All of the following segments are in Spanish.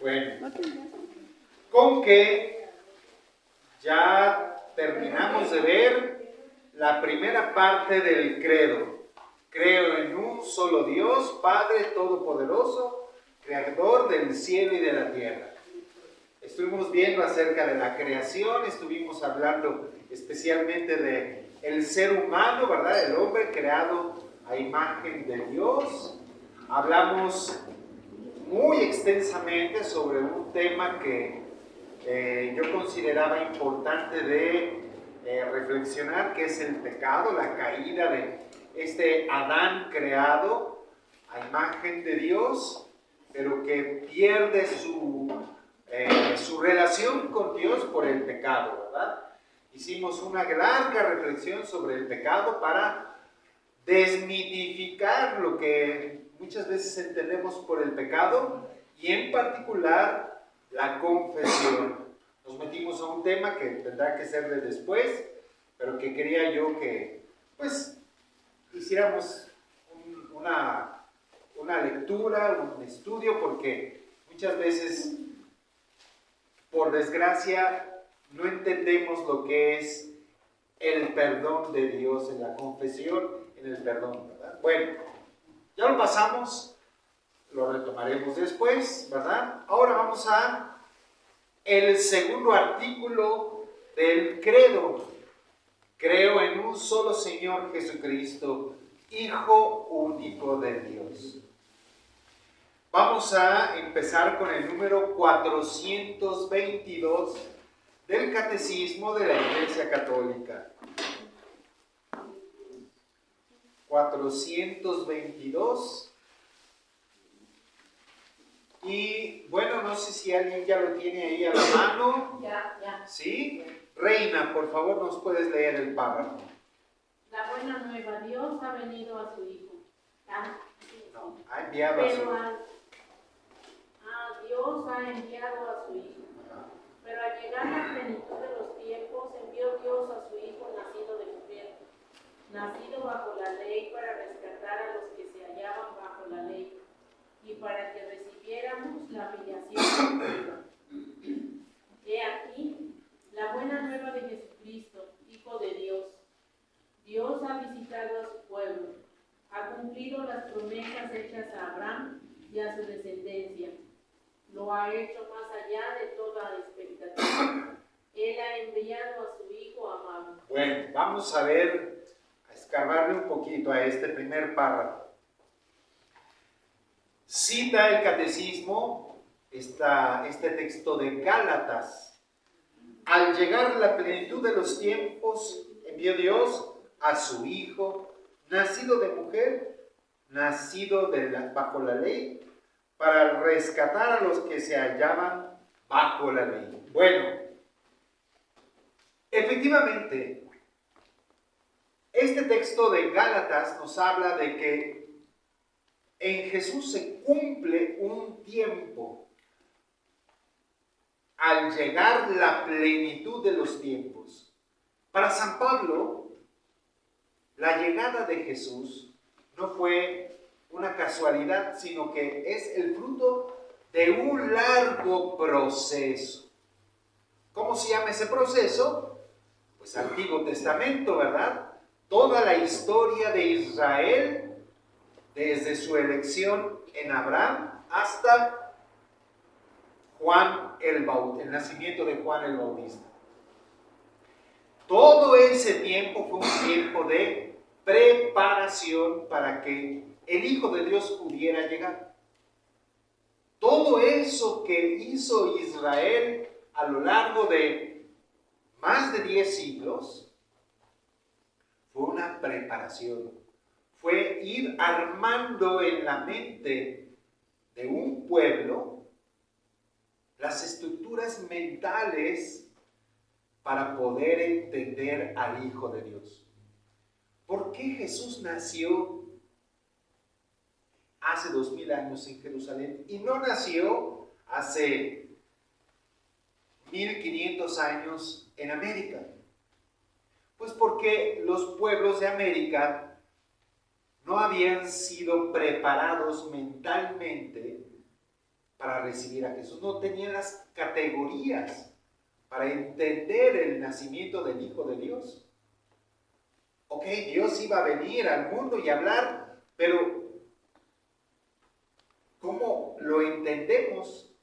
Bueno, con que ya terminamos de ver la primera parte del credo. Creo en un solo Dios, Padre Todopoderoso, Creador del cielo y de la tierra. Estuvimos viendo acerca de la creación, estuvimos hablando especialmente de el ser humano, ¿verdad? El hombre creado a imagen de Dios. Hablamos muy extensamente sobre un tema que yo consideraba importante de reflexionar, que es el pecado, la caída de este Adán creado a imagen de Dios, pero que pierde su relación con Dios por el pecado, ¿verdad? Hicimos una larga reflexión sobre el pecado para desmitificar lo que muchas veces entendemos por el pecado y en particular la confesión. Nos metimos a un tema que tendrá que ser de después, pero que quería yo que pues hiciéramos una lectura, un estudio, porque muchas veces, por desgracia, no entendemos lo que es el perdón de Dios en la confesión, en el perdón, ¿verdad? Bueno, ya lo pasamos, lo retomaremos después, ¿verdad? Ahora vamos a el segundo artículo del credo. Creo en un solo Señor Jesucristo, Hijo único de Dios. Vamos a empezar con el número 422 del Catecismo de la Iglesia Católica. 422. Y bueno, no sé si alguien ya lo tiene ahí a la mano. Ya. ¿Sí? Reina, por favor, ¿nos puedes leer el párrafo? La buena nueva, Dios ha venido a su Hijo. No, ha enviado a su Hijo. Dios ha enviado a su Hijo. Pero al llegar la plenitud de los tiempos, envió Dios a su Hijo nacido de mujer, nacido bajo la ley para rescatar a los que se hallaban bajo la ley y para que recibiéramos la filiación pura. He aquí la buena nueva de Jesucristo, Hijo de Dios. Dios ha visitado a su pueblo, ha cumplido las promesas hechas a Abraham y a su descendencia. Lo ha hecho más allá de toda expectativa. Él ha enviado a su Hijo amado. Bueno, vamos a ver, a escarbarle un poquito a este primer párrafo. Cita el Catecismo este texto de Gálatas. Al llegar la plenitud de los tiempos, envió Dios a su Hijo, nacido de mujer, nacido bajo la ley, para rescatar a los que se hallaban bajo la ley. Bueno, efectivamente, este texto de Gálatas nos habla de que en Jesús se cumple un tiempo al llegar la plenitud de los tiempos. Para San Pablo, la llegada de Jesús no fue una casualidad, sino que es el fruto de un largo proceso. ¿Cómo se llama ese proceso? Pues Antiguo Testamento, ¿verdad? Toda la historia de Israel, desde su elección en Abraham hasta el nacimiento de Juan el Bautista. Todo ese tiempo fue un tiempo de preparación para que el Hijo de Dios pudiera llegar. Todo eso que hizo Israel a lo largo de más de 10 siglos fue una preparación. Fue ir armando en la mente de un pueblo las estructuras mentales para poder entender al Hijo de Dios. ¿Por qué Jesús nació hace 2000 años en Jerusalén y no nació hace 1500 años en América? Pues porque los pueblos de América no habían sido preparados mentalmente para recibir a Jesús, no tenían las categorías para entender el nacimiento del Hijo de Dios. Ok, Dios iba a venir al mundo y hablar, pero ¿cómo lo entendemos?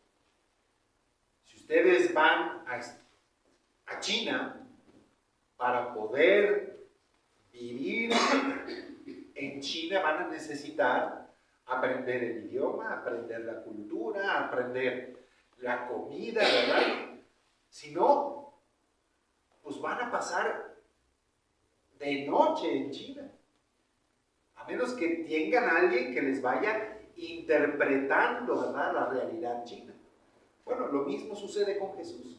Si ustedes van a China para poder vivir en China, van a necesitar aprender el idioma, aprender la cultura, aprender la comida, ¿verdad? Si no, pues van a pasar de noche en China. A menos que tengan a alguien que les vaya interpretando, ¿verdad?, la realidad china. Bueno, lo mismo sucede con Jesús.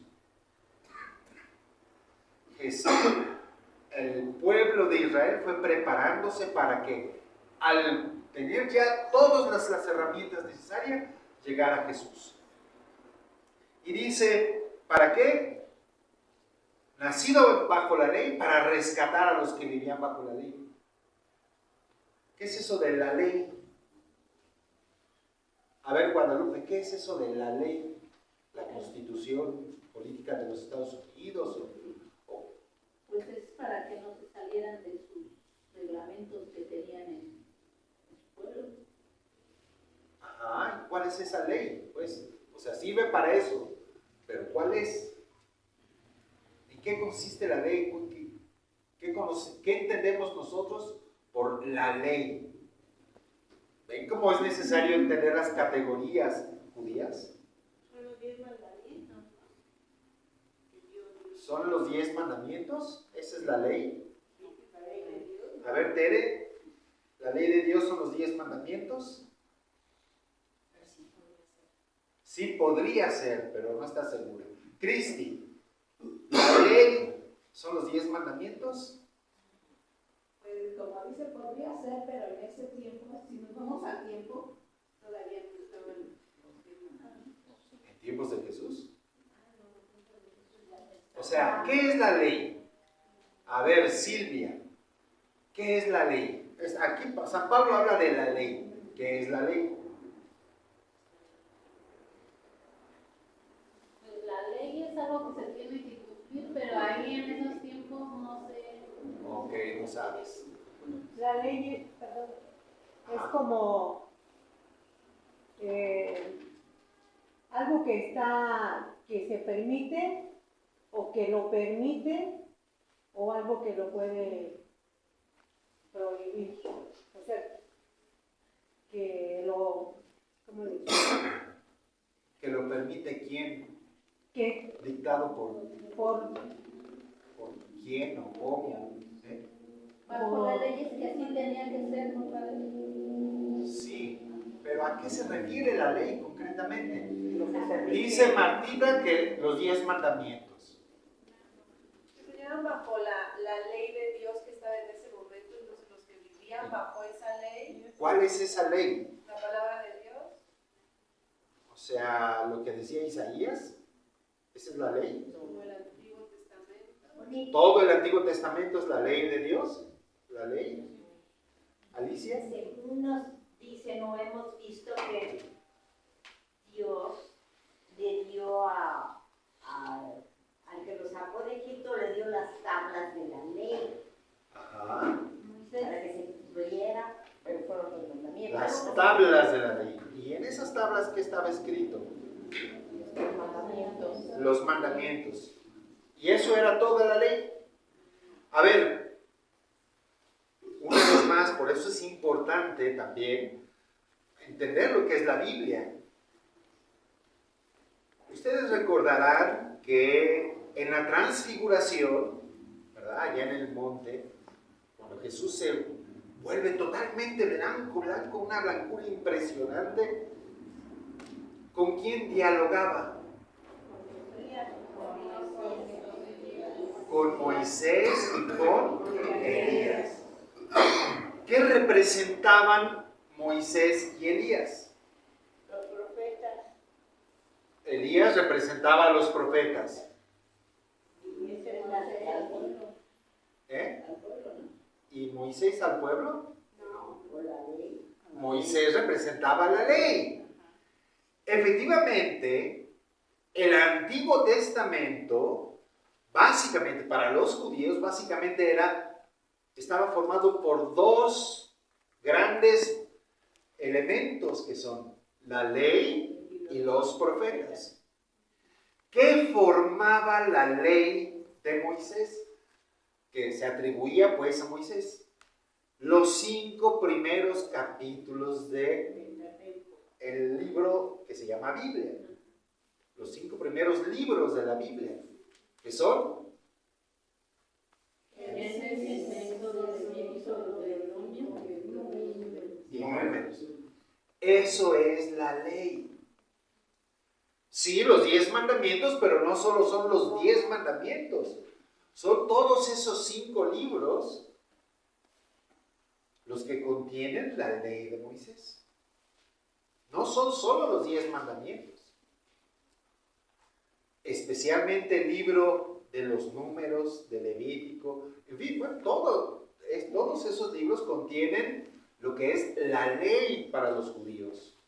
El pueblo de Israel fue preparándose para que, al tener ya todas las herramientas necesarias, llegara a Jesús. Y dice, ¿para qué? Nacido bajo la ley, para rescatar a los que vivían bajo la ley. ¿Qué es eso de la ley? A ver, Guadalupe, ¿qué es eso de la ley? ¿La Constitución política de los Estados Unidos? Pues es para que no se salieran de sus reglamentos que tenían en su pueblo. Ajá, ¿cuál es esa ley? Pues, o sea, sirve para eso, pero ¿cuál es? ¿En qué consiste la ley? ¿Qué entendemos nosotros por la ley? ¿Ven cómo es necesario entender las categorías judías? Son los 10 mandamientos. ¿Son los 10 mandamientos? ¿Esa es la ley? La ley de Dios. A ver, Tere, ¿la ley de Dios son los 10 mandamientos? Sí podría ser, pero no está segura. Cristi, ¿la ley son los 10 mandamientos? Pues como dice, podría ser, pero en ese tiempo, si nos vamos al tiempo, todavía no estaban los 10 mandamientos. ¿En tiempos de Jesús? O sea, ¿qué es la ley? A ver, Silvia, ¿qué es la ley? Aquí San Pablo habla de la ley. ¿Qué es la ley? Pues la ley es algo que se tiene que cumplir, pero ahí en esos tiempos no sé. Ok, no sabes. La ley, perdón, es como algo que se permite o que lo permite o algo que lo puede prohibir. O sea, que lo, ¿cómo le digo? ¿Que lo permite quién? Que ¿Dictado por por quién o cómo? ¿Eh? Bajo la ley es que así tenía que ser, ¿no, padre? Sí, pero ¿a qué se refiere la ley concretamente? lo que se Dice Martina que los 10 mandamientos. Estuvieron bajo la ley de Dios que estaba en ese momento, entonces los que vivían bajo esa ley, ¿Cuál es esa ley? la palabra de Dios, O sea, lo que decía Isaías, ¿esa es la ley? como el Antiguo Testamento. ¿Todo el Antiguo Testamento es la ley de Dios? ¿La ley? ¿Alicia? Según nos dice, no hemos visto que Dios le dio al que lo sacó de Egipto, le dio las tablas de la ley Ajá. para que se cumpliera, pero fueron los mandamientos. Las tablas de la ley. ¿Y en esas tablas qué estaba escrito? Los mandamientos. Los mandamientos. ¿Y eso era toda la ley? A ver, una vez más, por eso es importante también entender lo que es la Biblia. Ustedes recordarán que en la transfiguración, ¿verdad?, allá en el monte, cuando Jesús se vuelve totalmente blanco, una blancura impresionante, ¿con quién dialogaba? Con Moisés y con Elías. ¿Qué representaban Moisés y Elías? Los profetas. Elías representaba a los profetas. Y ese es al pueblo. ¿Eh? Al pueblo, ¿no? ¿Y Moisés al pueblo? No, por la ley. Moisés representaba la ley. efectivamente, el Antiguo Testamento, básicamente para los judíos, básicamente estaba formado por dos grandes elementos que son la ley y los profetas. ¿Qué formaba la ley de Moisés? Que se atribuía pues a Moisés. Los 5 primeros capítulos del libro que se llama Biblia. Los 5 primeros libros de la Biblia. ¿Qué son? Y Números. Eso es la ley. Sí, los 10 mandamientos, pero no solo son los 10 mandamientos. Son todos esos 5 libros los que contienen la ley de Moisés. No son solo los 10 mandamientos. Especialmente el libro de los Números, de Levítico, en fin, bueno, todos esos libros contienen lo que es la ley para los judíos.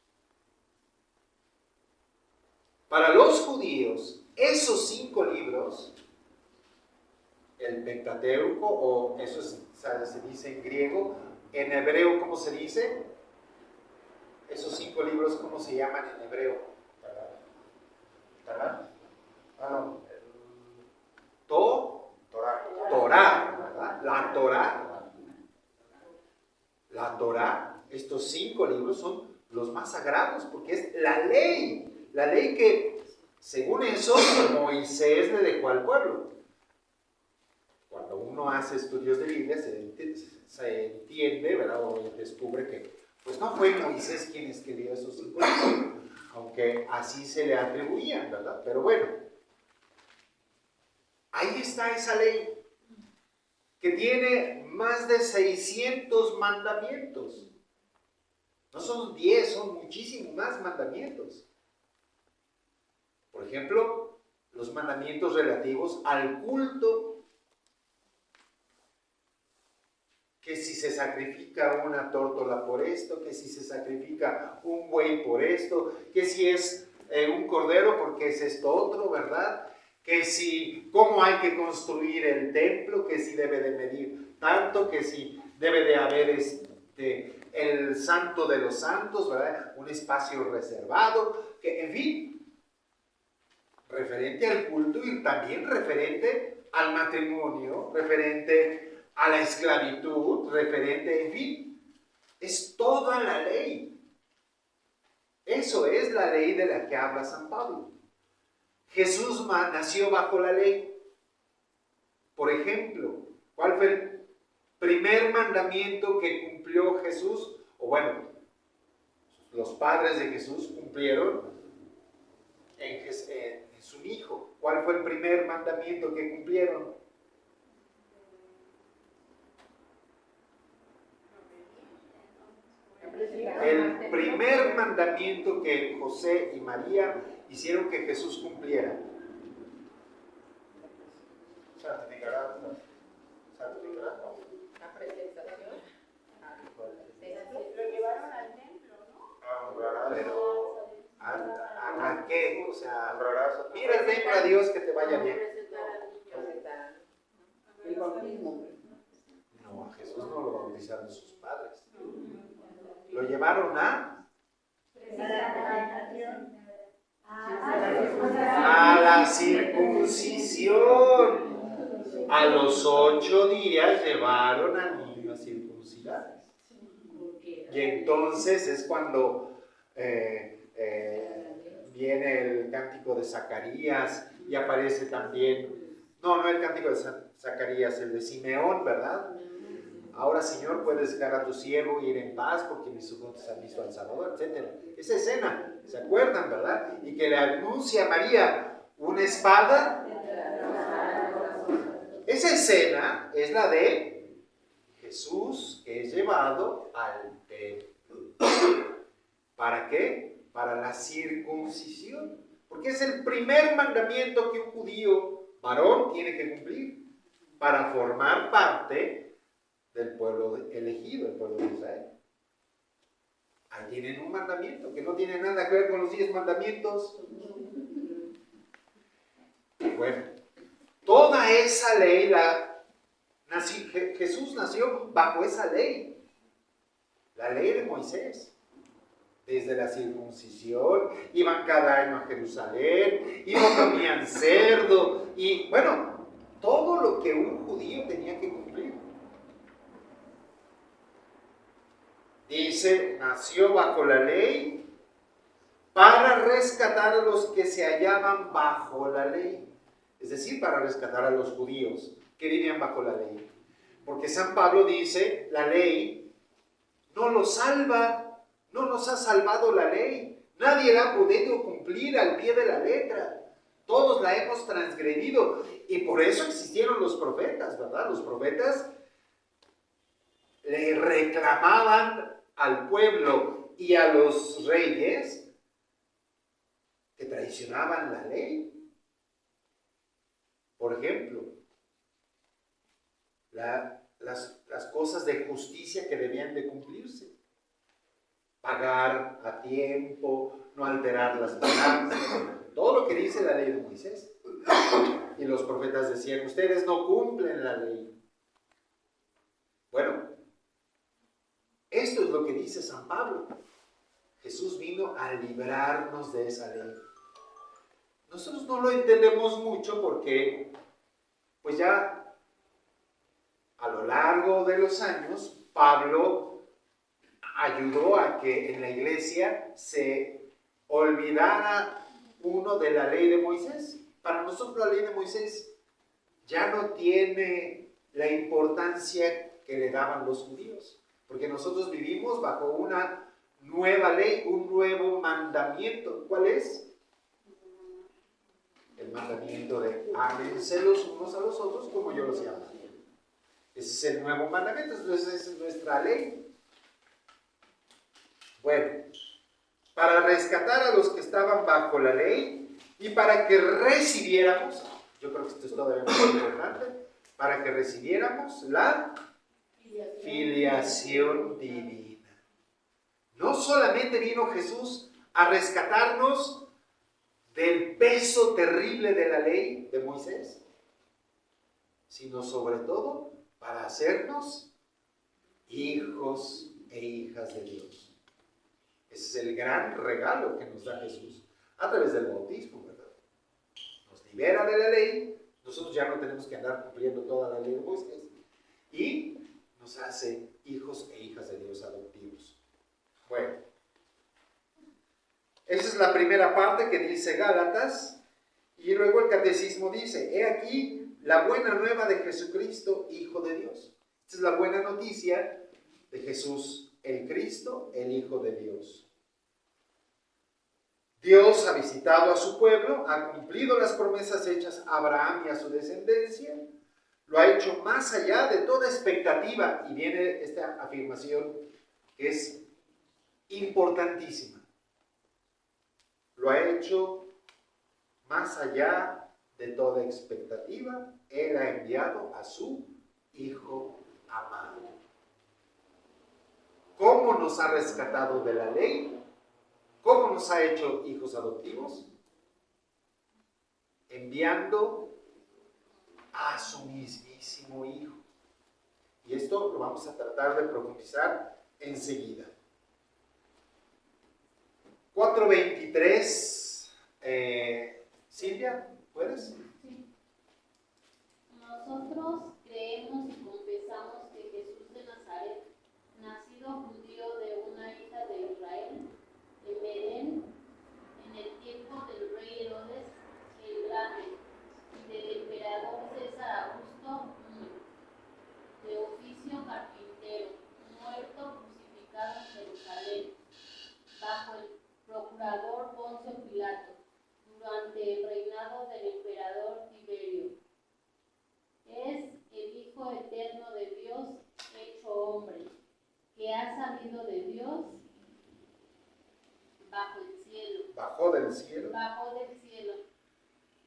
Para los judíos, esos 5 libros, el Pentateuco, o eso se dice en griego, en hebreo, ¿cómo se dice? Esos 5 libros, ¿cómo se llaman en hebreo? ¿Torá? Ah, no. Torá, ¿verdad? La Torá, estos 5 libros son los más sagrados, porque es la ley que, según eso, Moisés le dejó al pueblo. Cuando uno hace estudios de Biblia, se entiende, ¿verdad? O descubre que, pues no fue Moisés quien escribió esos 5 libros, aunque así se le atribuían, ¿verdad? Pero bueno, ahí está esa ley, que tiene más de 600 mandamientos. No son 10, son muchísimos más mandamientos. Por ejemplo, los mandamientos relativos al culto, que si se sacrifica una tórtola por esto, que si se sacrifica un buey por esto, que si es un cordero porque es esto otro, ¿verdad? Que si, cómo hay que construir el templo, que si debe de medir tanto, que si debe de haber el santo de los santos, ¿verdad? Un espacio reservado, que en fin, referente al culto y también referente al matrimonio, referente a la esclavitud, referente, en fin, es toda la ley. Eso es la ley de la que habla San Pablo. Jesús nació bajo la ley. Por ejemplo, ¿cuál fue el primer mandamiento que cumplió Jesús? O bueno, los padres de Jesús cumplieron en su hijo. ¿Cuál fue el primer mandamiento que cumplieron? El primer mandamiento que José y María hicieron que Jesús cumpliera. Santificará. La presentación. Lo llevaron al templo, ¿no? Pero, ¿a qué? O sea, mira el templo a Dios, que te vaya bien. El bautismo. No, a Jesús no lo bautizaron sus padres. Lo llevaron a la circuncisión. A los 8 días llevaron al niño a circuncidar. Y entonces es cuando viene el cántico de Zacarías y aparece también, no el cántico de Zacarías, el de Simeón, ¿verdad? Ahora, Señor, puedes dejar a tu siervo ir en paz porque mis ojos han visto al Salvador, etc. Esa escena, ¿se acuerdan, verdad? Y que le anuncia a María una espada. Esa escena es la de Jesús, que es llevado al templo. ¿Para qué? Para la circuncisión. Porque es el primer mandamiento que un judío varón tiene que cumplir para formar parte del pueblo elegido, el pueblo de Israel. Ahí tienen un mandamiento que no tiene nada que ver con los 10 mandamientos. Bueno, toda esa ley, Jesús nació bajo esa ley, la ley de Moisés. Desde la circuncisión, iban cada año a Jerusalén, y no comían cerdo, y bueno, todo lo que un judío tenía que cumplir. Dice, nació bajo la ley para rescatar a los que se hallaban bajo la ley. Es decir, para rescatar a los judíos que vivían bajo la ley. Porque San Pablo dice, la ley no los salva. No nos ha salvado la ley. Nadie la ha podido cumplir al pie de la letra. Todos la hemos transgredido. Y por eso existieron los profetas, ¿verdad? Los profetas le reclamaban al pueblo y a los reyes que traicionaban la ley. Por ejemplo, las cosas de justicia que debían de cumplirse. Pagar a tiempo, no alterar las balanzas, todo lo que dice la ley de Moisés. Y los profetas decían, ustedes no cumplen la ley. Bueno, esto es lo que dice San Pablo. Jesús vino a librarnos de esa ley. Nosotros no lo entendemos mucho porque, pues ya a lo largo de los años, Pablo ayudó a que en la iglesia se olvidara uno de la ley de Moisés. Para nosotros la ley de Moisés ya no tiene la importancia que le daban los judíos, porque nosotros vivimos bajo una nueva ley, un nuevo mandamiento. ¿Cuál es? El mandamiento de ámense los unos a los otros como yo los amo. Ese es el nuevo mandamiento, entonces esa es nuestra ley. Bueno, para rescatar a los que estaban bajo la ley y para que recibiéramos, yo creo que esto es todavía muy importante, para que recibiéramos la filiación divina. No solamente vino Jesús a rescatarnos del peso terrible de la ley de Moisés, sino sobre todo para hacernos hijos e hijas de Dios. Ese es el gran regalo que nos da Jesús a través del bautismo, ¿verdad? Nos libera de la ley, nosotros ya no tenemos que andar cumpliendo toda la ley de Moisés, y nos hace hijos e hijas de Dios adoptivos. Bueno, esa es la primera parte que dice Gálatas, y luego el catecismo dice, he aquí la buena nueva de Jesucristo, Hijo de Dios. Esta es la buena noticia de Jesús, el Cristo, el Hijo de Dios. Dios ha visitado a su pueblo, ha cumplido las promesas hechas a Abraham y a su descendencia, lo ha hecho más allá de toda expectativa, y viene esta afirmación que es importantísima. Lo ha hecho más allá de toda expectativa. Él ha enviado a su Hijo amado. ¿Cómo nos ha rescatado de la ley? ¿Cómo nos ha hecho hijos adoptivos? Enviando a su mismísimo Hijo. Y esto lo vamos a tratar de profundizar enseguida. 4:23. Silvia, ¿puedes? Sí. Nosotros creemos y confesamos que Jesús de Nazaret, nacido judío de una hija de Israel, en Belén, en el tiempo del rey Herodes el Grande y del emperador César Augusto, de oficio carpintero, muerto crucificado en Jerusalén, bajo el procurador Poncio Pilato, durante el reinado del emperador Tiberio. Es el Hijo eterno de Dios, hecho hombre, que ha salido de Dios bajo el cielo. Bajó del cielo. Bajó del cielo.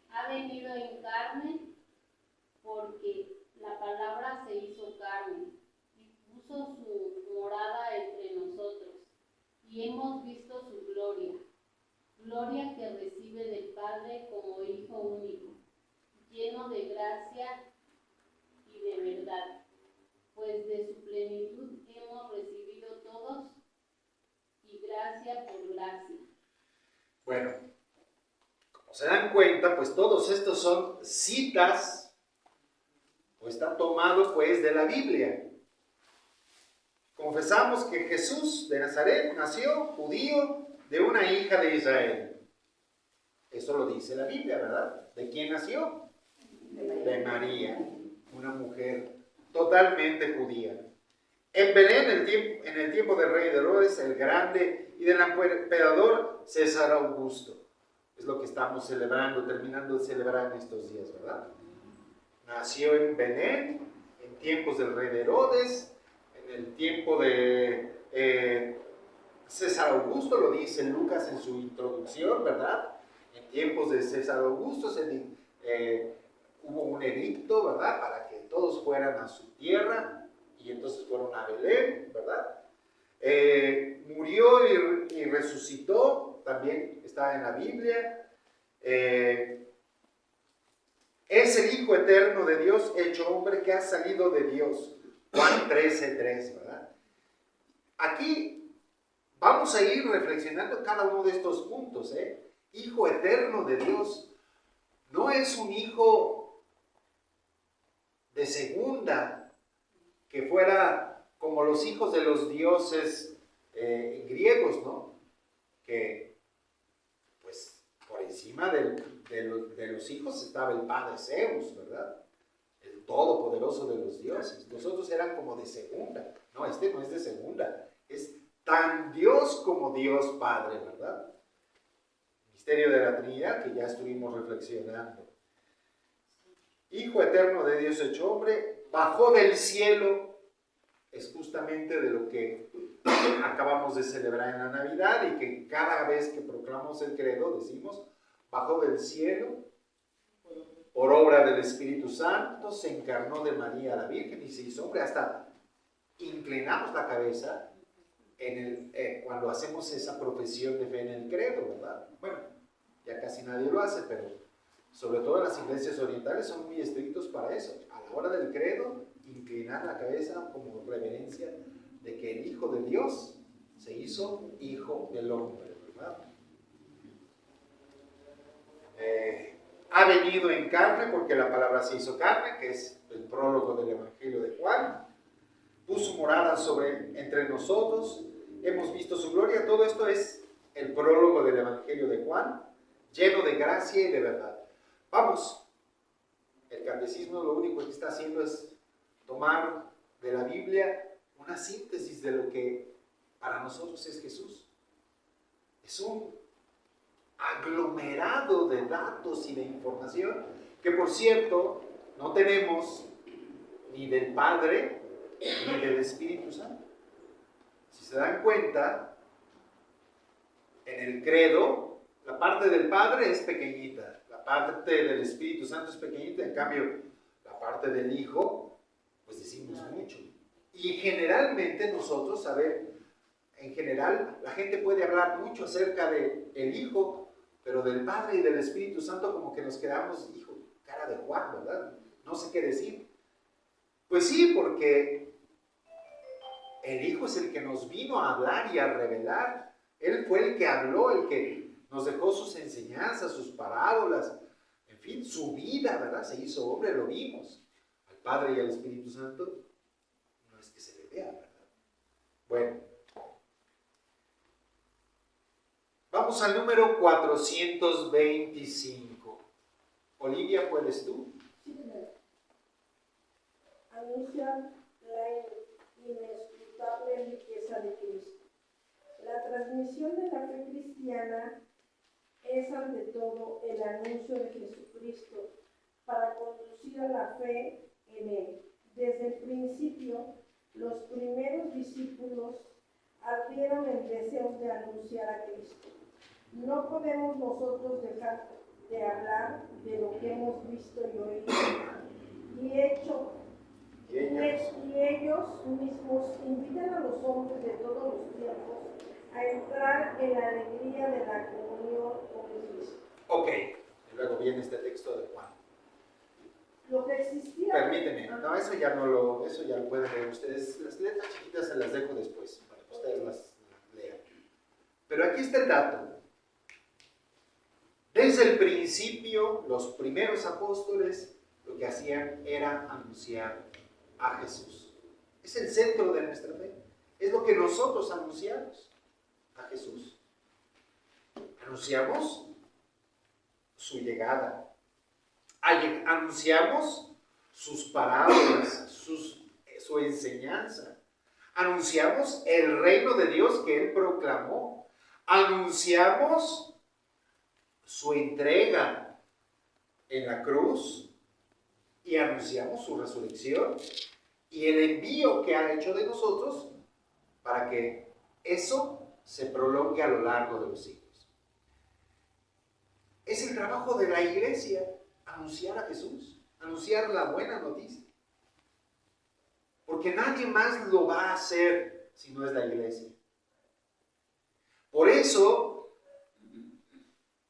Ha venido en carne porque la palabra se hizo carne y puso su morada entre nosotros. Y hemos gracia y de verdad, pues de su plenitud hemos recibido todos y gracia por gracia. Bueno, como se dan cuenta, pues todos estos son citas, o está tomado pues de la Biblia. Confesamos que Jesús de Nazaret nació judío de una hija de Israel. Eso lo dice la Biblia, ¿verdad? ¿De quién nació? De María, una mujer totalmente judía. En Belén, en el tiempo del rey Herodes el Grande y del emperador César Augusto. Es lo que estamos celebrando, terminando de celebrar en estos días, ¿verdad? Nació en Belén, en tiempos del rey Herodes, en el tiempo de César Augusto, lo dice Lucas en su introducción, ¿verdad? En tiempos de César Augusto hubo un edicto, ¿verdad? Para que todos fueran a su tierra, y entonces fueron a Belén, ¿verdad? Murió y resucitó, también está en la Biblia. Es el Hijo eterno de Dios, hecho hombre, que ha salido de Dios. Juan 13:3, ¿verdad? Aquí vamos a ir reflexionando cada uno de estos puntos, ¿eh? Hijo eterno de Dios. No es un hijo de segunda, que fuera como los hijos de los dioses griegos, ¿no? Que, pues, por encima de los hijos estaba el padre Zeus, ¿verdad? El todopoderoso de los dioses. Los otros eran como de segunda. No, este no es de segunda. Es tan Dios como Dios Padre, ¿verdad? Misterio de la Trinidad, que ya estuvimos reflexionando. Hijo eterno de Dios hecho hombre, bajó del cielo. Es justamente de lo que acabamos de celebrar en la Navidad y que cada vez que proclamamos el credo decimos, bajó del cielo, por obra del Espíritu Santo, se encarnó de María la Virgen y se hizo hombre. Hasta inclinamos la cabeza cuando hacemos esa profesión de fe en el credo, ¿verdad? Bueno, ya casi nadie lo hace, pero sobre todo las iglesias orientales son muy estrictos para eso. A la hora del credo, inclinar la cabeza como reverencia de que el Hijo de Dios se hizo Hijo del hombre, ¿verdad? Ha venido en carne, porque la palabra se hizo carne, que es el prólogo del Evangelio de Juan. Puso morada entre nosotros, hemos visto su gloria. Todo esto es el prólogo del Evangelio de Juan, lleno de gracia y de verdad. Vamos, el catecismo lo único que está haciendo es tomar de la Biblia una síntesis de lo que para nosotros es Jesús. Es un aglomerado de datos y de información que, por cierto, no tenemos ni del Padre ni del Espíritu Santo. Si se dan cuenta, en el credo, la parte del Padre es pequeñita, la parte del Espíritu Santo es pequeñita, en cambio, la parte del Hijo, pues decimos mucho. Y generalmente nosotros, en general, la gente puede hablar mucho acerca del Hijo, pero del Padre y del Espíritu Santo como que nos quedamos, hijo, cara de Juan, ¿verdad? No sé qué decir. Pues sí, porque el Hijo es el que nos vino a hablar y a revelar. Él fue el que habló, el que nos dejó sus enseñanzas, sus parábolas, en fin, su vida, ¿verdad? Se hizo hombre, lo vimos. Al Padre y al Espíritu Santo no es que se le vea, ¿verdad? Bueno. Vamos al número 425. Olivia, ¿puedes tú? Anuncia la inescrutable riqueza de Cristo. La transmisión de la fe cristiana es ante todo el anuncio de Jesucristo para conducir a la fe en Él. Desde el principio, los primeros discípulos ardieron el deseo de anunciar a Cristo. No podemos nosotros dejar de hablar de lo que hemos visto y oído y hecho. Y ellos mismos invitan a los hombres de todos los tiempos a entrar en la alegría de la comunión con Cristo. Ok, y luego viene este texto de Juan. lo que existía. Permíteme, no, eso ya lo pueden leer ustedes. Las letras chiquitas se las dejo después, para que ustedes las lean. Pero aquí está el dato. Desde el principio, los primeros apóstoles lo que hacían era anunciar a Jesús. Es el centro de nuestra fe. Es lo que nosotros anunciamos a Jesús. Anunciamos su llegada. Anunciamos sus parábolas, su enseñanza. Anunciamos el reino de Dios que Él proclamó. Anunciamos su entrega en la cruz y anunciamos su resurrección y el envío que ha hecho de nosotros para que eso se prolongue a lo largo de los siglos. Es el trabajo de la iglesia anunciar a Jesús, anunciar la buena noticia. Porque nadie más lo va a hacer si no es la iglesia. Por eso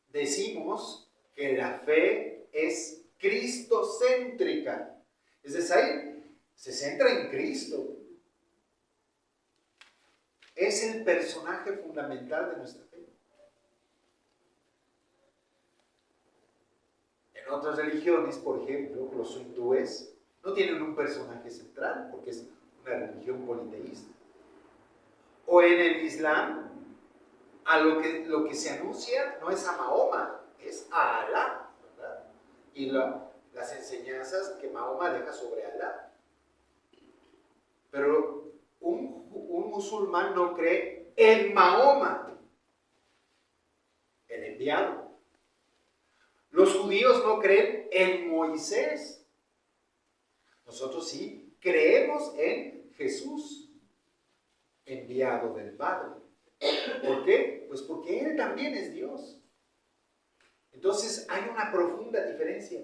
decimos que la fe es cristocéntrica. Es decir, se centra en Cristo. Es el personaje fundamental de nuestra fe. En otras religiones, por ejemplo, los hindúes no tienen un personaje central porque es una religión politeísta. O en el Islam, lo que se anuncia no es a Mahoma, es a Alá, ¿verdad? Y las enseñanzas que Mahoma deja sobre Alá. Pero un musulmán no cree en Mahoma, el enviado. Los judíos no creen en Moisés. Nosotros sí creemos en Jesús, enviado del Padre. ¿Por qué? Pues porque Él también es Dios. Entonces hay una profunda diferencia.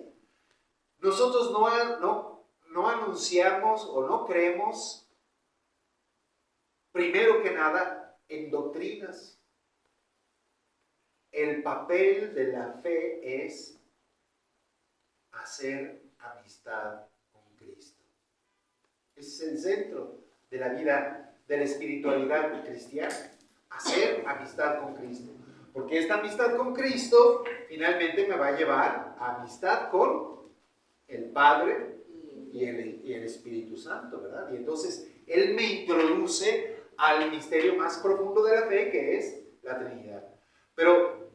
Nosotros no anunciamos o no creemos, primero que nada, en doctrinas. El papel de la fe es hacer amistad con Cristo. Ese es el centro de la vida, de la espiritualidad cristiana. Hacer amistad con Cristo. Porque esta amistad con Cristo finalmente me va a llevar a amistad con el Padre y el Espíritu Santo, ¿verdad? Y entonces Él me introduce al misterio más profundo de la fe, que es la Trinidad. Pero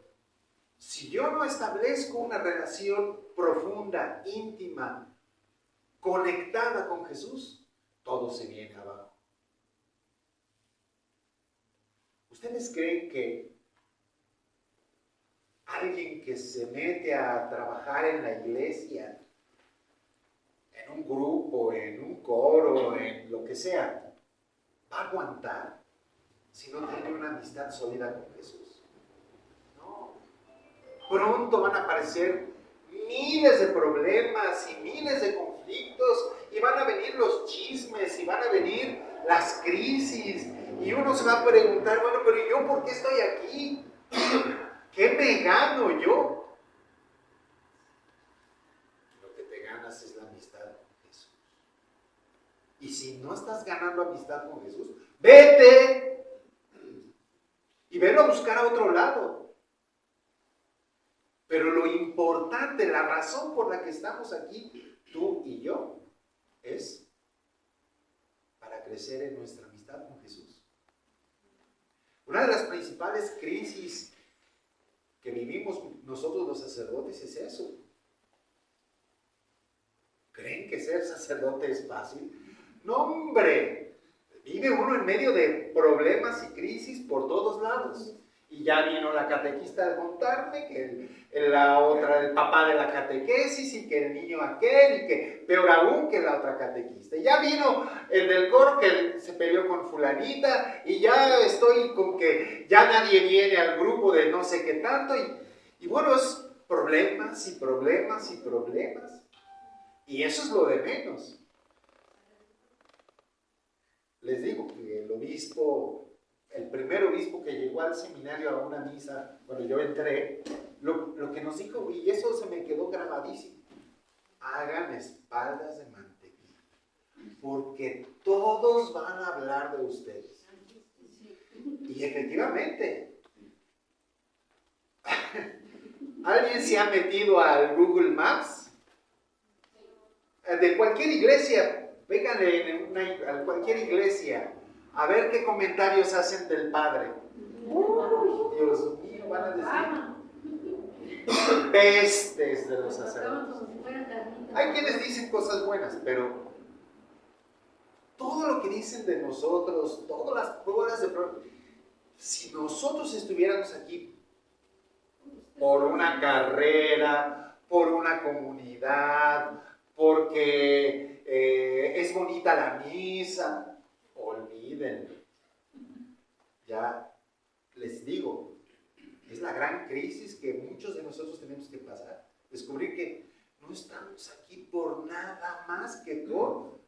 si yo no establezco una relación profunda, íntima, conectada con Jesús, todo se viene abajo. ¿Ustedes creen que alguien que se mete a trabajar en la iglesia, en un grupo, en un coro, en lo que sea, va a aguantar si no tiene una amistad sólida con Jesús? No. Pronto van a aparecer miles de problemas y miles de conflictos y van a venir los chismes y van a venir las crisis. Y uno se va a preguntar, bueno, pero ¿yo por qué estoy aquí? ¿Qué me gano yo? Lo que te ganas es la amistad con Jesús. Y si no estás ganando amistad con Jesús, vete y velo a buscar a otro lado. Pero lo importante, la razón por la que estamos aquí, tú y yo, es para crecer en nuestra amistad con Jesús. Una de las principales crisis que vivimos nosotros los sacerdotes es eso. ¿Creen que ser sacerdote es fácil? No, hombre. Vive uno en medio de problemas y crisis por todos lados. Y ya vino la catequista a contarme que el papá de la catequesis y que el niño aquel y que peor aún que la otra catequista. Y ya vino el del coro que se peleó con fulanita y ya estoy con que ya nadie viene al grupo de no sé qué tanto. Y bueno, es problemas y problemas y problemas. Y eso es lo de menos. Les digo que el primer obispo que llegó al seminario a una misa, cuando yo entré, lo que nos dijo, y eso se me quedó grabadísimo. hagan espaldas de mantequilla, porque todos van a hablar de ustedes. Y efectivamente, ¿alguien se ha metido al Google Maps? De cualquier iglesia, vengan a cualquier iglesia a ver qué comentarios hacen del Padre. Dios mío, van a decir pestes de los sacerdotes. Hay quienes dicen cosas buenas, pero todo lo que dicen de nosotros, todas las pruebas de pruebas, si nosotros estuviéramos aquí por una carrera, por una comunidad, porque es bonita la misa, olvídenlo. Ya les digo, es la gran crisis que muchos de nosotros tenemos que pasar. Descubrir que no estamos aquí por nada más que por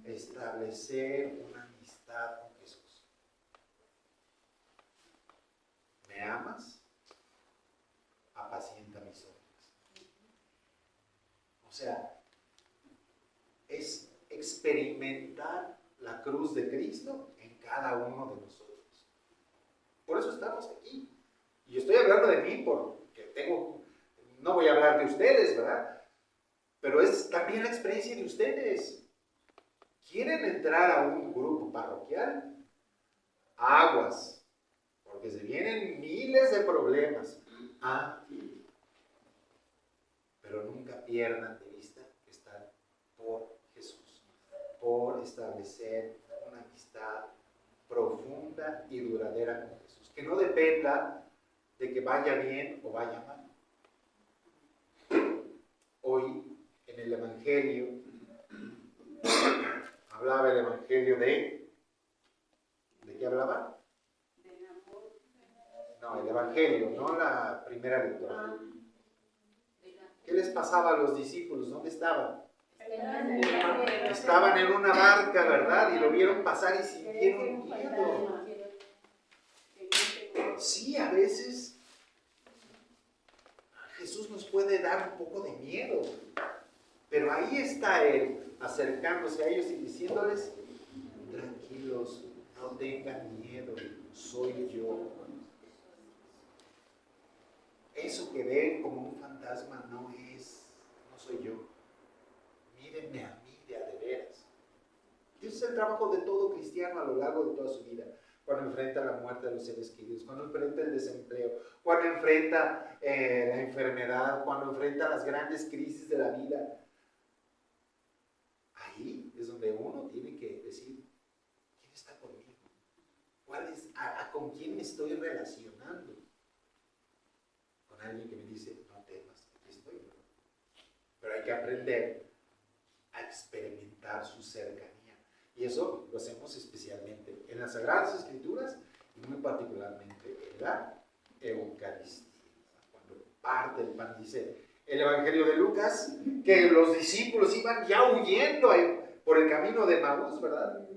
establecer una amistad con Jesús. ¿Me amas? Apacienta mis ovejas. O sea, es experimentar la cruz de Cristo en cada uno de nosotros. Por eso estamos aquí. Y yo estoy hablando de mí porque no voy a hablar de ustedes, ¿verdad? Pero es también la experiencia de ustedes. ¿Quieren entrar a un grupo parroquial? Aguas, porque se vienen miles de problemas. Pero nunca pierdan de vista que están por Jesús, por establecer una amistad profunda y duradera con Jesús, que no dependa de que vaya bien o vaya mal. Hoy en el Evangelio hablaba el Evangelio ¿de qué hablaba? No, el Evangelio, no la primera lectura. ¿Qué les pasaba a los discípulos? ¿Dónde estaban? Estaban en una barca, ¿verdad? Y lo vieron pasar y sintieron miedo. Sí, a veces Jesús nos puede dar un poco de miedo, pero ahí está Él, acercándose a ellos y diciéndoles: tranquilos, no tengan miedo, soy yo. Eso que ven como un fantasma no soy yo. Mírenme a mí de a de veras. Y ese es el trabajo de todo cristiano a lo largo de toda su vida. Cuando enfrenta la muerte de los seres queridos, cuando enfrenta el desempleo, cuando enfrenta la enfermedad, cuando enfrenta las grandes crisis de la vida. Ahí es donde uno tiene que decir: ¿quién está conmigo? ¿Con quién me estoy relacionando? Con alguien que me dice: no temas, aquí estoy. Pero hay que aprender a experimentar su cercanía. Y eso lo hacemos especialmente en las Sagradas Escrituras y muy particularmente en la Eucaristía. Cuando parte el pan, dice el Evangelio de Lucas, que los discípulos iban ya huyendo por el camino de Maús, ¿verdad?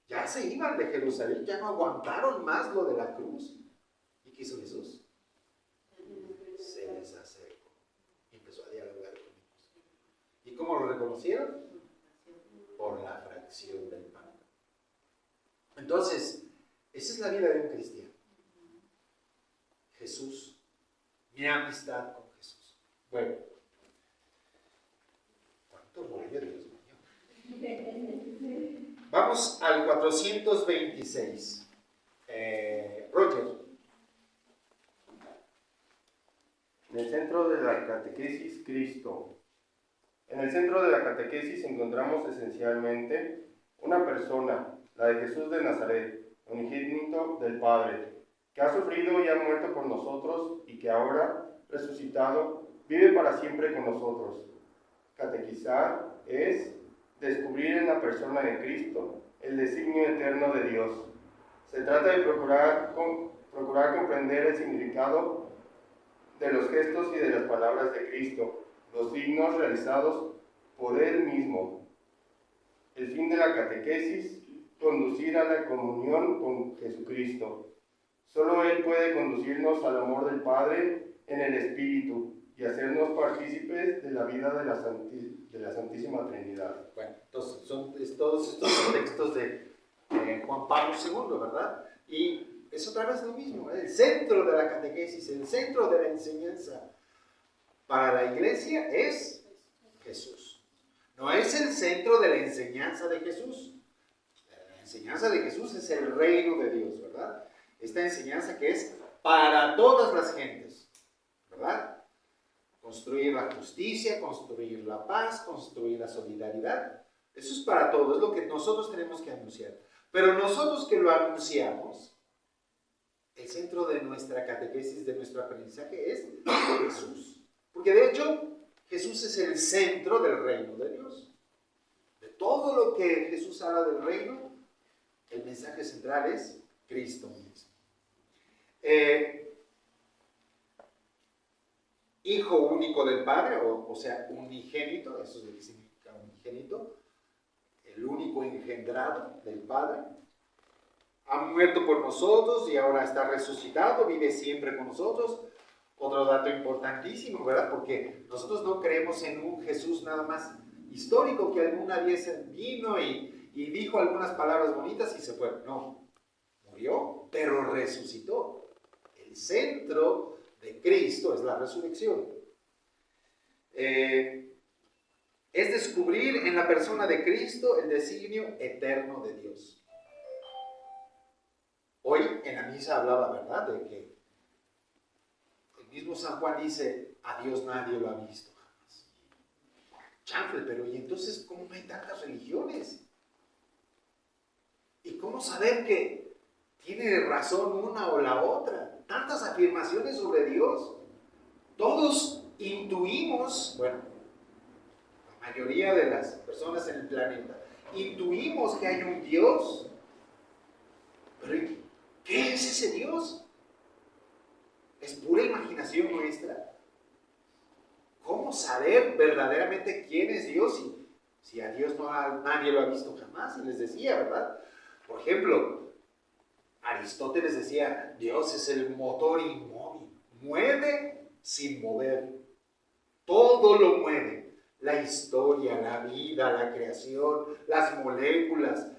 Ya se iban de Jerusalén, ya no aguantaron más lo de la cruz. ¿Y qué hizo Jesús? Se les acercó y empezó a dialogar con ellos. ¿Y cómo lo reconocieron? Por la fracción del pan. Entonces, esa es la vida de un cristiano. Jesús, mi amistad con Jesús. Bueno, ¿cuánto rollo, Dios mío? Vamos al 426. Roger. En el centro de la catequesis, Cristo. En el centro de la catequesis encontramos esencialmente una persona, la de Jesús de Nazaret, unigénito del Padre, que ha sufrido y ha muerto por nosotros y que ahora, resucitado, vive para siempre con nosotros. Catequizar es descubrir en la persona de Cristo el designio eterno de Dios. Se trata de procurar comprender el significado de los gestos y de las palabras de Cristo, los signos realizados por Él mismo. El fin de la catequesis, conducir a la comunión con Jesucristo. Solo Él puede conducirnos al amor del Padre en el Espíritu, y hacernos partícipes de la vida de la Santísima Trinidad. Bueno, entonces todos estos son textos de Juan Pablo II, ¿verdad? Y es otra vez lo mismo, ¿eh? El centro de la catequesis, el centro de la enseñanza para la iglesia es Jesús. No es el centro de la enseñanza de Jesús. La enseñanza de Jesús es el reino de Dios, ¿verdad? Esta enseñanza que es para todas las gentes, ¿verdad? Construir la justicia, construir la paz, construir la solidaridad. Eso es para todos, es lo que nosotros tenemos que anunciar. Pero nosotros que lo anunciamos, el centro de nuestra catequesis, de nuestro aprendizaje es Jesús. Porque de hecho, Jesús es el centro del reino de Dios. De todo lo que Jesús habla del reino, el mensaje central es Cristo mismo. Hijo único del Padre, o sea, unigénito, eso es lo que significa unigénito, el único engendrado del Padre, ha muerto por nosotros y ahora está resucitado, vive siempre con nosotros. Otro dato importantísimo, ¿verdad? Porque nosotros no creemos en un Jesús nada más histórico que alguna vez vino y dijo algunas palabras bonitas y se fue. No, murió, pero resucitó. El centro de Cristo es la resurrección. Es descubrir en la persona de Cristo el designio eterno de Dios. Hoy en la misa hablaba, ¿verdad?, de que el mismo San Juan dice, a Dios nadie lo ha visto jamás. Chanfle, pero ¿y entonces cómo no hay tantas religiones? ¿Y cómo saber que tiene razón una o la otra? Tantas afirmaciones sobre Dios. Todos intuimos, bueno, la mayoría de las personas en el planeta, intuimos que hay un Dios. Pero ¿qué es ese Dios? ¿Es pura imaginación nuestra? ¿Cómo saber verdaderamente quién es Dios si a Dios nadie lo ha visto jamás? Y les decía, ¿verdad? Por ejemplo, Aristóteles decía, Dios es el motor inmóvil, mueve sin mover, todo lo mueve, la historia, la vida, la creación, las moléculas,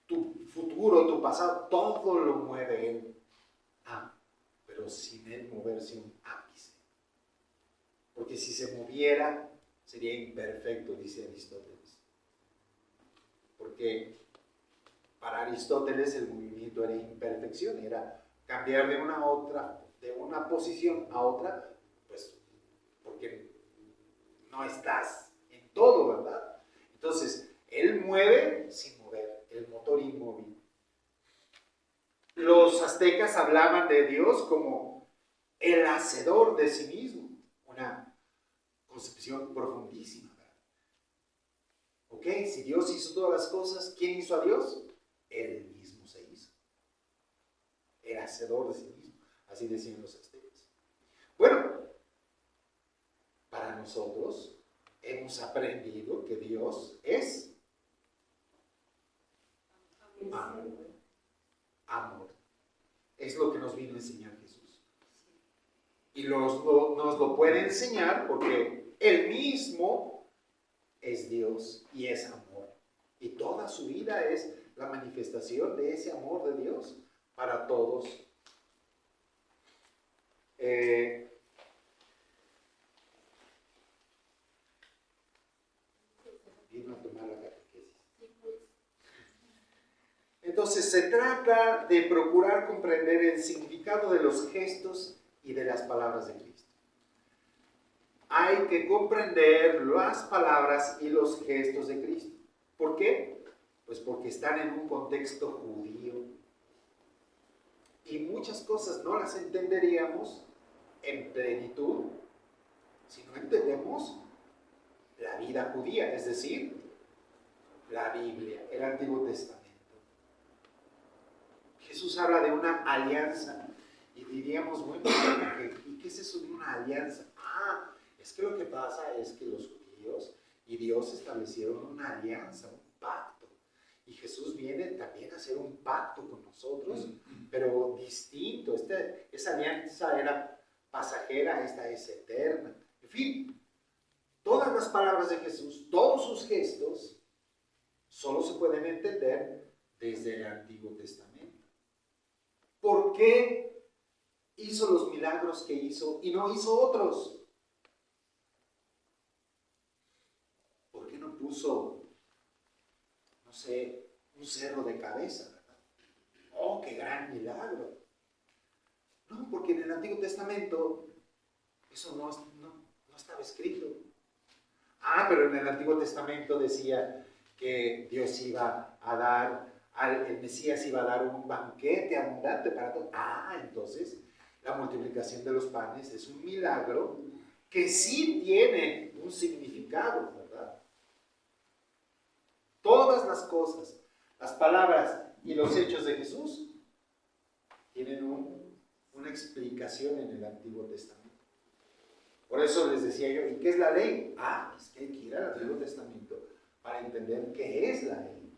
tu futuro, tu pasado, todo lo mueve Él. Pero sin Él moverse un ápice. Porque si se moviera, sería imperfecto, dice Aristóteles. Porque para Aristóteles el movimiento era imperfección, era cambiar de una posición a otra, pues porque no estás en todo, ¿verdad? Entonces, Él mueve sin mover, el motor inmóvil. Los aztecas hablaban de Dios como el hacedor de sí mismo, una concepción profundísima, ¿verdad? Ok, si Dios hizo todas las cosas, ¿quién hizo a Dios? Él mismo se hizo. El hacedor de sí mismo, así decían los aztecas. Bueno, para nosotros hemos aprendido que Dios es amor. Amor. Es lo que nos vino a enseñar Jesús. Y nos lo puede enseñar porque Él mismo es Dios y es amor. Y toda su vida es la manifestación de ese amor de Dios para todos. Vino a tomar la catequesis. Entonces se trata de procurar comprender el significado de los gestos y de las palabras de Cristo. Hay que comprender las palabras y los gestos de Cristo. ¿Por qué? Pues porque están en un contexto judío. Y muchas cosas no las entenderíamos en plenitud si no entendemos la vida judía, es decir, la Biblia, el Antiguo Testamento. Jesús habla de una alianza y diríamos, bueno, ¿y qué es eso de una alianza? Es que lo que pasa es que los judíos y Dios establecieron una alianza, un pacto. Y Jesús viene también a hacer un pacto con nosotros, pero distinto. Esa alianza era pasajera, esta es eterna. En fin, todas las palabras de Jesús, todos sus gestos, solo se pueden entender desde el Antiguo Testamento. ¿Por qué hizo los milagros que hizo y no hizo otros? ¿Por qué no puso, no sé, un cerro de cabeza, verdad? ¡Oh, qué gran milagro! No, porque en el Antiguo Testamento eso no estaba escrito. Ah, pero en el Antiguo Testamento decía que Dios iba a dar, el Mesías iba a dar un banquete abundante para todos. Ah, entonces la multiplicación de los panes es un milagro que sí tiene un significado, ¿verdad? Todas las cosas, las palabras y los hechos de Jesús tienen una explicación en el Antiguo Testamento. Por eso les decía yo, ¿y qué es la ley? Ah, es que hay que ir al Antiguo Testamento para entender qué es la ley.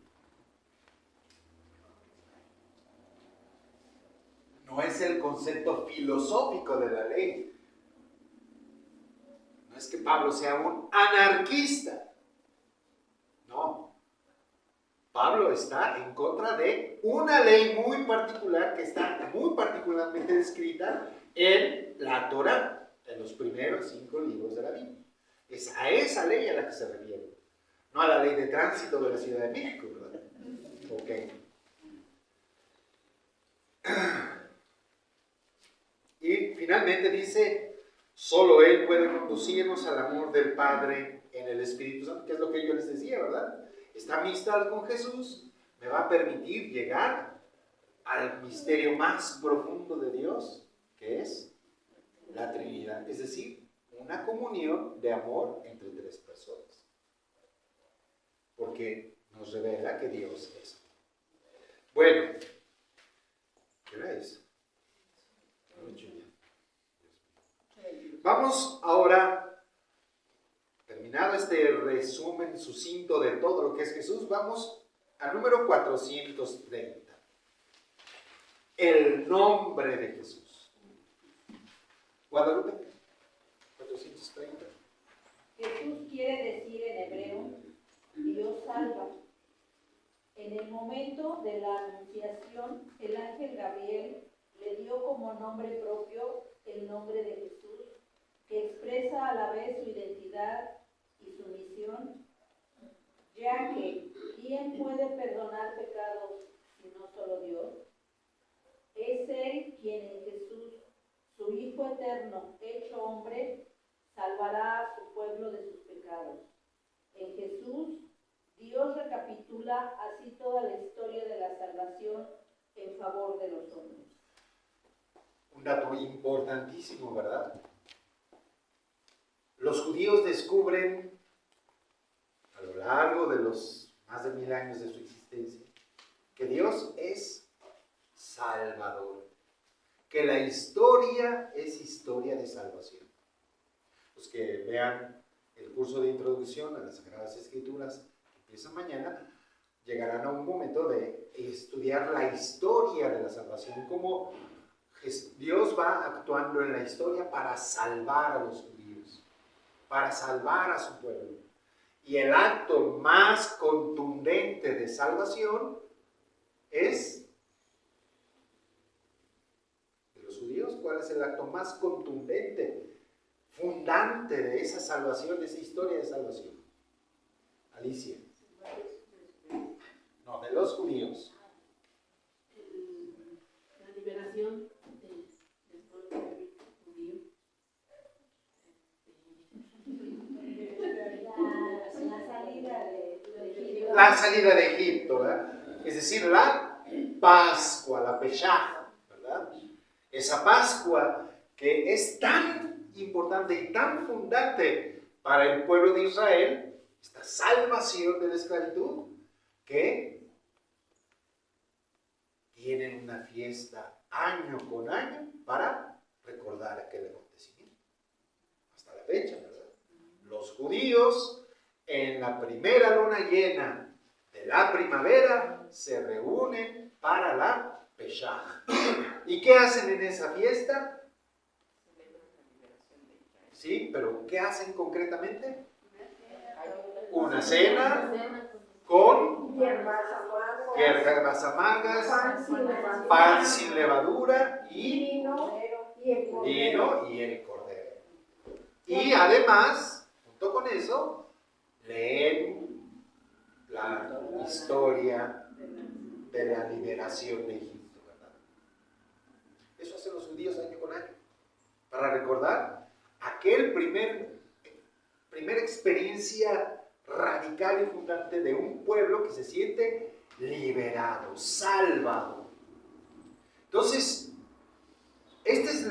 No es el concepto filosófico de la ley. No es que Pablo sea un anarquista. No. Pablo está en contra de una ley muy particular que está muy particularmente descrita en la Torá, en los primeros 5 libros de la Biblia. Es a esa ley a la que se refiere, no a la ley de tránsito de la Ciudad de México, ¿verdad? Ok. Y finalmente dice, solo Él puede conducirnos al amor del Padre en el Espíritu Santo, que es lo que yo les decía, ¿verdad? Esta amistad con Jesús me va a permitir llegar al misterio más profundo de Dios, que es la Trinidad, es decir, una comunión de amor entre 3 personas. Porque nos revela que Dios es. Bueno, ¿qué hora es? Vamos ahora, terminado este resumen sucinto de todo lo que es Jesús, vamos al número 430. El nombre de Jesús. Guadalupe, 430. Jesús quiere decir en hebreo, Dios salva. En el momento de la anunciación, el ángel Gabriel le dio como nombre propio el nombre de Jesús, que expresa a la vez su identidad y su misión, ya que ¿quién puede perdonar pecados si no solo Dios? Es Él quien en Jesús, su Hijo eterno, hecho hombre, salvará a su pueblo de sus pecados. En Jesús, Dios recapitula así toda la historia de la salvación en favor de los hombres. Un dato importantísimo, ¿verdad? Los judíos descubren a lo largo de los más de 1000 años de su existencia que Dios es Salvador, que la historia es historia de salvación. Los que vean el curso de introducción a las Sagradas Escrituras, que empieza mañana, llegarán a un momento de estudiar la historia de la salvación, cómo Dios va actuando en la historia para salvar a los judíos, para salvar a su pueblo. Y el acto más contundente de salvación es de los judíos. ¿Cuál es el acto más contundente, fundante de esa salvación, de esa historia de salvación? Alicia. No, de los judíos. La liberación del pueblo judío. La salida de Egipto. La salida de Egipto, ¿verdad? Es decir, la Pascua, la Peshach, ¿verdad? Esa Pascua que es tan importante y tan fundante para el pueblo de Israel, esta salvación de la esclavitud, que tienen una fiesta año con año para recordar aquel acontecimiento. Hasta la fecha, ¿verdad? Los judíos, en la primera luna llena de la primavera, se reúnen para la Peshach. ¿Y qué hacen en esa fiesta? ¿sí? Pero ¿qué hacen concretamente? Una cena con hierbas amargas, pan sin levadura y vino y el cordero. Y además, junto con eso, leen la historia de la liberación de Egipto, ¿verdad? Eso hacen los judíos año con año, para recordar aquel primera experiencia radical y fundante de un pueblo que se siente liberado, salvado. Entonces, esta es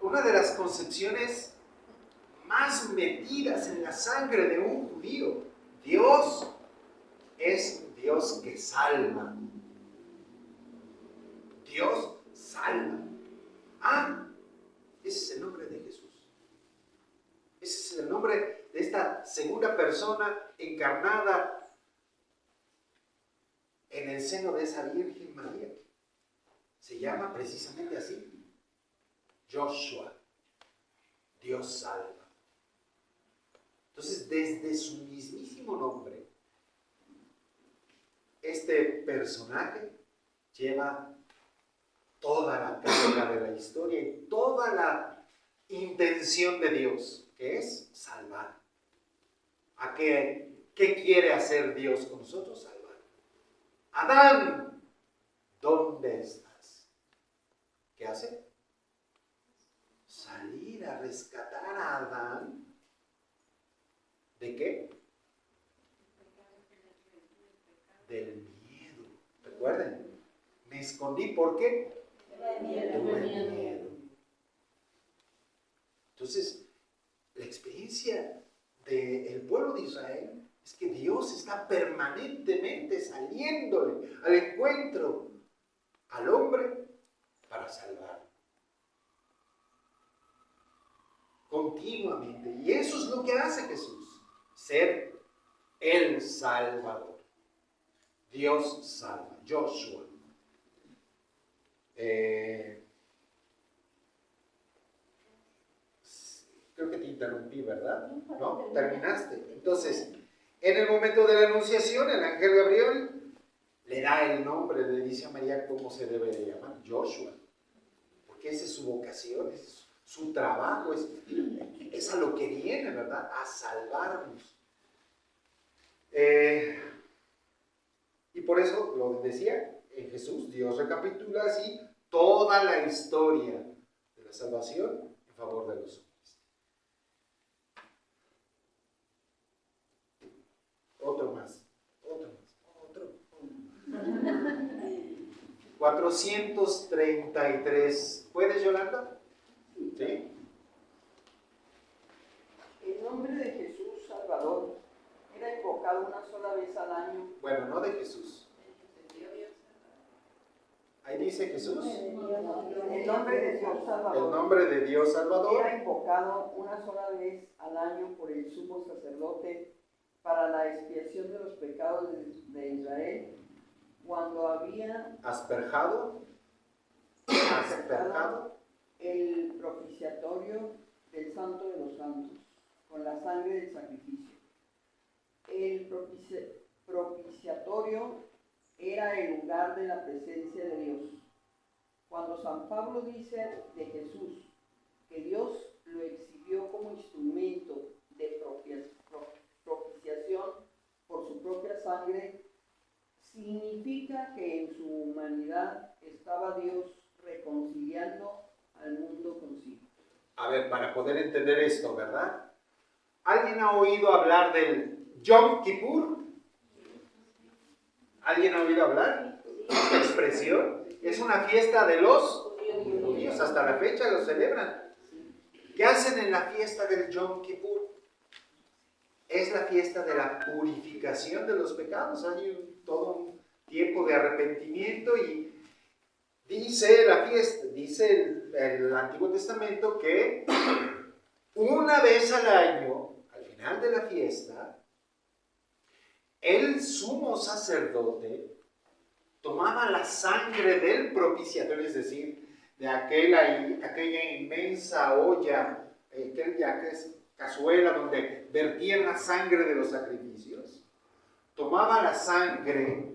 una de las concepciones más metidas en la sangre de un judío. Dios es Dios que salva. Dios salva. Ese es el nombre de Jesús. Ese es el nombre de esta segunda persona encarnada en el seno de esa Virgen María. Se llama precisamente así: Joshua, Dios salva. Entonces, desde su mismísimo nombre, este personaje lleva toda la carga de la historia y toda la intención de Dios, que es salvar. ¿A qué quiere hacer Dios con nosotros? Salvar. Adán, ¿dónde estás? ¿Qué hace? Salir a rescatar a Adán. ¿De qué? Del miedo. Recuerden, me escondí, ¿por qué? Tuve miedo. Entonces, la experiencia del pueblo de Israel es que Dios está permanentemente saliéndole al encuentro al hombre para salvarlo. Continuamente. Y eso es lo que hace Jesús, ser el Salvador. Dios salva. Joshua. Creo que te interrumpí, ¿verdad? ¿No? ¿Terminaste? Entonces, en el momento de la anunciación, el ángel Gabriel le da el nombre, le dice a María cómo se debe de llamar: Joshua. Porque esa es su vocación, es su trabajo, es a lo que viene, ¿verdad? A salvarnos. Y por eso lo decía, en Jesús Dios recapitula así toda la historia de la salvación en favor de los hombres. Otro más. 433. ¿Puedes, Yolanda? ¿Sí? El nombre de Jesús Salvador era invocado una sola vez al año. Bueno, no de Jesús. Ahí dice Jesús. El nombre de Dios Salvador. El nombre de Dios Salvador Era invocado una sola vez al año por el sumo sacerdote para la expiación de los pecados de Israel, cuando había asperjado el propiciatorio del Santo de los Santos, con la sangre del sacrificio. El propiciatorio era el lugar de la presencia de Dios. Cuando San Pablo dice de Jesús que Dios lo exhibió como instrumento de propiciación por su propia sangre, significa que en su humanidad estaba Dios reconciliando al mundo consigo. A ver, para poder entender esto, ¿verdad? ¿Alguien ha oído hablar del Yom Kippur? ¿Alguien ha oído hablar? Esta expresión es una fiesta de los judíos, hasta la fecha lo celebran. ¿Qué hacen en la fiesta del Yom Kippur? Es la fiesta de la purificación de los pecados. Hay todo un tiempo de arrepentimiento y dice la fiesta, dice el Antiguo Testamento que una vez al año, al final de la fiesta, el sumo sacerdote tomaba la sangre del propiciatorio, es decir, de aquella inmensa olla aquella cazuela donde vertían la sangre de los sacrificios, tomaba la sangre,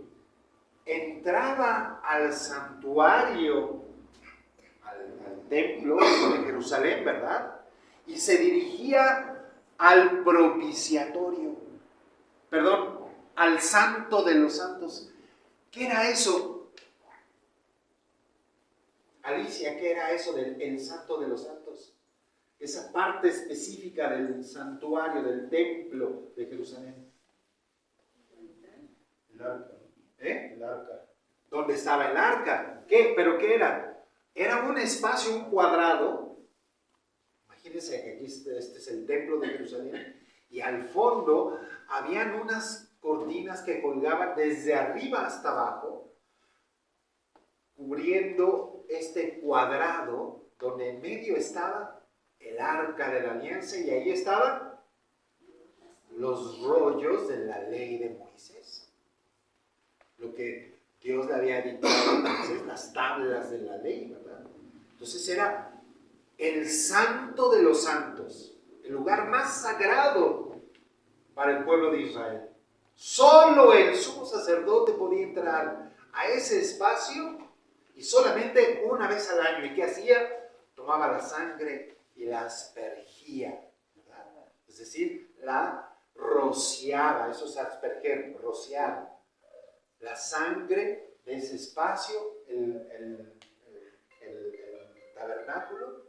entraba al santuario, al templo de Jerusalén, ¿verdad? Y se dirigía al propiciatorio, perdón, al santo de los santos. ¿Qué era eso? Alicia, ¿qué era eso del santo de los santos? Esa parte específica del santuario, del templo de Jerusalén. El arca. El arca. ¿Dónde estaba el arca? ¿Qué? ¿Pero qué era? Era un espacio, un cuadrado. Imagínense que aquí este es el templo de Jerusalén. Y al fondo habían unas cortinas que colgaban desde arriba hasta abajo, cubriendo este cuadrado donde en medio estaba el arca de la alianza y ahí estaban los rollos de la ley de Moisés. Lo que Dios le había dictado a Moisés, las tablas de la ley, ¿verdad? Entonces era el santo de los santos, el lugar más sagrado para el pueblo de Israel. Solo el sumo sacerdote podía entrar a ese espacio y solamente una vez al año. ¿Y qué hacía? Tomaba la sangre y la aspergía, ¿verdad? Es decir, la rociaba, eso es asperger, rociar. La sangre de ese espacio, el tabernáculo,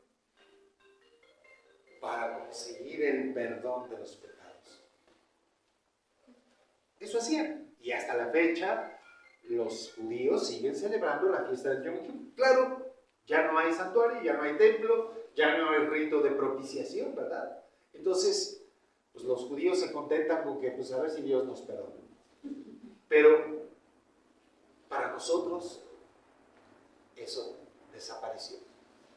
para conseguir el perdón de los pecados. Eso hacían. Y hasta la fecha, los judíos siguen celebrando la fiesta del Yom Kippur. Claro, ya no hay santuario, ya no hay templo, ya no hay rito de propiciación, ¿verdad? Entonces, pues los judíos se contentan con que, pues a ver si Dios nos perdona. Pero para nosotros, eso desapareció.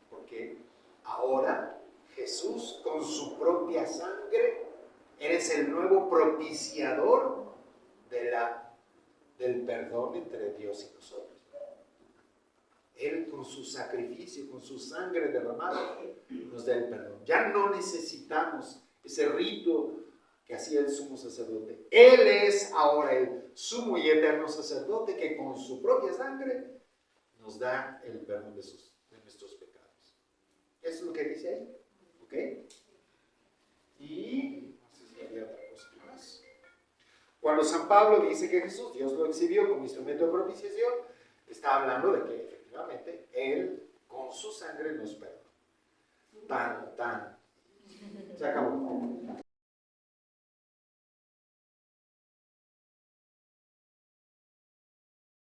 Porque ahora Jesús, con su propia sangre, eres el nuevo propiciador del perdón entre Dios y nosotros. Él con su sacrificio, con su sangre derramada, nos da el perdón. Ya no necesitamos ese rito que hacía el sumo sacerdote. Él es ahora el sumo y eterno sacerdote que con su propia sangre nos da el perdón de nuestros pecados. Eso es lo que dice ahí. ¿Ok? Y no sé si había otra cosa más. Cuando San Pablo dice que Jesús, Dios lo exhibió como instrumento de propiciación, está hablando de que efectivamente Él con su sangre nos perdona. Se acabó.